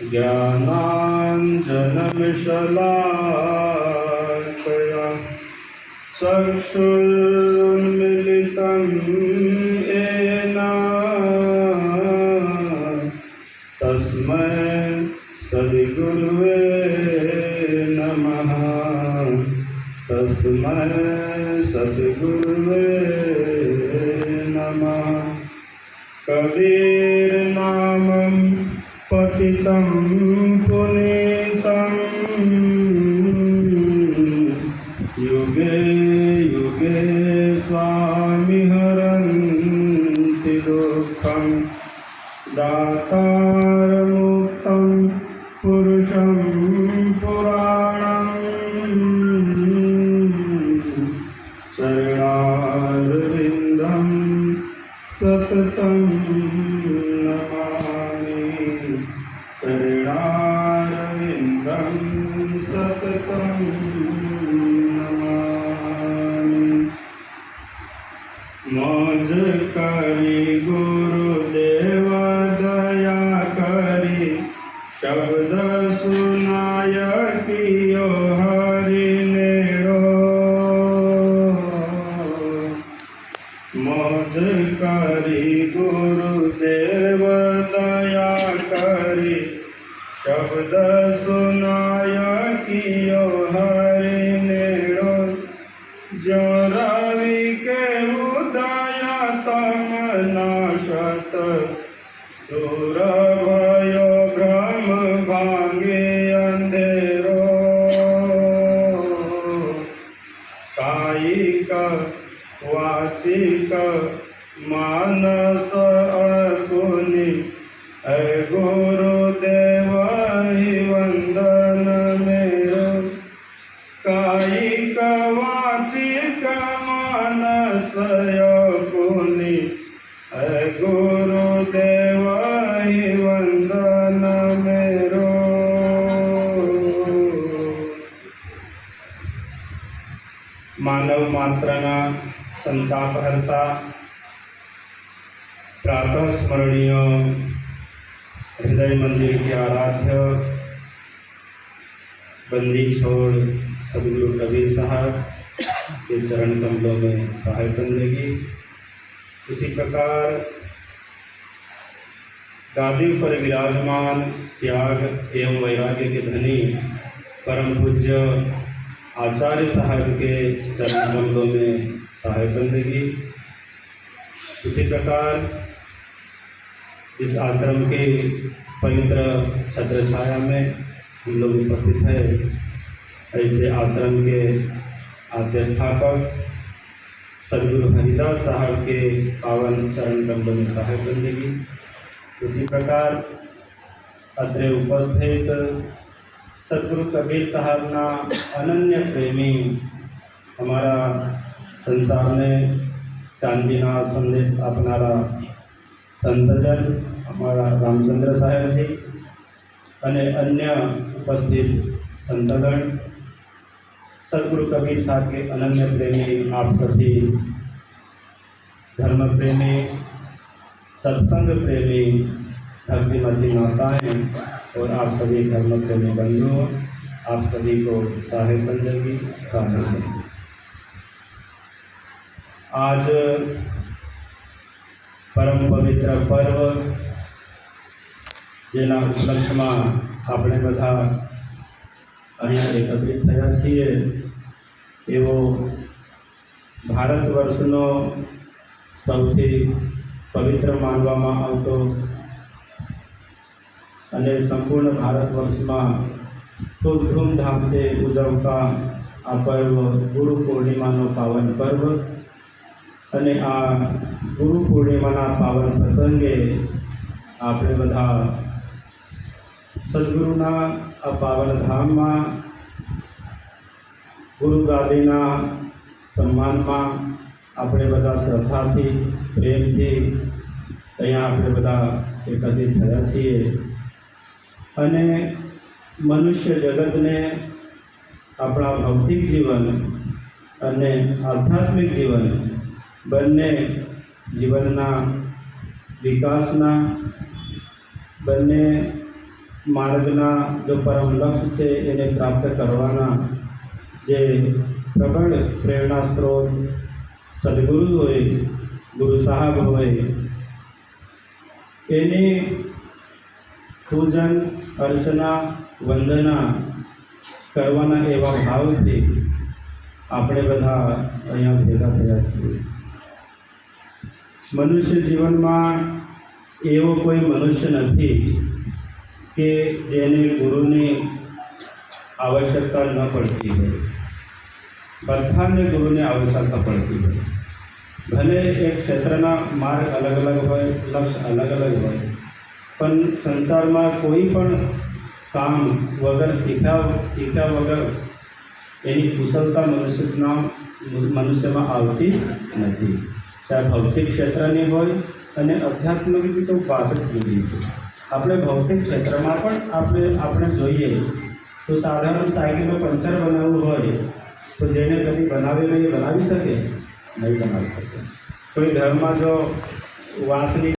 ज्ञानाञ्जनशलाकया चक्षुरुन्मिलितं येन तस्मै सद्गुरुवे नमः। तस्मै सद्गुरुवे नमः। कबीरनामं पतितं पुनीतं युगे युगे स्वामिहरन्ति दुःखं दातारमुक्तं पुरुषं पुराणं शरणारविन्दं सततं नमामि। शरणारविन्दं सततं नमामि। मौज करी गुरुदेव दया करी शब्द सुनाय कियो हरि नेड़ो। मौज करी गुरुदेव दया करी शब्द सुनाय कियो हरि नेड़ो। जो रवि के उदय तम नाशत दूर भयो भ्रम भांगे अंधेरो। कायिक वाचिक मानस अर्पुनि ऐ गुरुदेव वंदन मेरो। कायिक वाचिक मानस अर्पुनि ऐ गुरुदेव वंदन मेरो। मानव मात्रना संतापहर्ता प्रातः स्मरणीय हृदय मंदिर के आराध्य बंदी छोड़ सदगुरु कबीर साहब के चरण कमलों में सहाय बंदगी। इसी प्रकार गादी पर विराजमान त्याग एवं वैराग्य के धनी परम पूज्य आचार्य साहब के चरण कमलों में सहाय बंदगी। इसी प्रकार इस आश्रम के पवित्र छत्र छाया में हम लोग उपस्थित हैं। ऐसे आश्रम के आद्यस्थापक सदगुरु हरिदास साहब के पावन चरण कमलों में सहाय बंदगी। इसी प्रकार अत्र उपस्थित सदगुरु कबीर साहब ना अनन्य प्रेमी हमारा संसार में शांतिना संदेश अपनारा संतजन हमारा रामचंद्र साहेब जी અને अन्य उपस्थित संतगण सदगुरु कबीर साहब के अनन्य प्रेमी आप सभी धर्म प्रेमी सत्संग प्रेमी भक्तिमती माताएं और आप सभी धर्म प्रेमी बंधुओं आप सभी को सहाय बंदगी सहाय। आज परम पवित्र पर्व જેના ઉપલક્ષમાં આપણે બધા અહીંયા એકત્રિત થયા છીએ એવો ભારત વર્ષનો સૌથી પવિત્ર માનવામાં આવતો અને સંપૂર્ણ ભારત વર્ષમાં ખૂબ ધૂમધામથી ઉજવતા આ પર્વ ગુરુ પૂર્ણિમાનો પાવન પર્વ અને આ ગુરુ પૂર્ણિમાના પાવન પ્રસંગે આપણે બધા सद्गुरुना आ पावन धाम में गुरु गादीना सम्मान में આપણે બધા શ્રદ્ધાથી પ્રેમથી અહીંયા આપણે બધા એકત્રિત થયા છીએ અને મનુષ્ય જગતને આપણા ભૌતિક જીવન અને આધ્યાત્મિક જીવન બંને જીવનના વિકાસના બંને માર્ગના જો પરમ લક્ષ્ય છે એને પ્રાપ્ત કરવાના જે પ્રબળ પ્રેરણા સ્ત્રોત સદગુરુ હોય, ગુરુ સાહેબ હોય, એની પૂજન અર્ચના વંદના કરવાના એવા ભાવથી આપણે બધા અહીંયા ભેગા થયા છીએ. મનુષ્ય જીવનમાં એવો કોઈ મનુષ્ય નથી કે જેને ગુરુની આવશ્યકતા ન પડતી હોય. બધાને ગુરુની આવશ્યકતા પડતી હોય. ભલે એક ક્ષેત્રના માર્ગ અલગ અલગ હોય, લક્ષ્ય અલગ અલગ હોય, પણ સંસારમાં કોઈ પણ કામ વગર શીખ્યા વગર એની કુશળતા મનુષ્યમાં આવતી નથી. ચાહે ભૌતિક ક્ષેત્રની હોય અને આધ્યાત્મિકની તો વાત જ જુદી છે. આપણે ભૌતિક ક્ષેત્રમાં પણ આપણે જોઈએ તો સાધારણ સાયકલનું પંચર બનાવવું હોય તો જેને કદી બનાવેલું એ બનાવી શકે? નહીં બનાવી શકે. કોઈ ઘરમાં જો વાંસની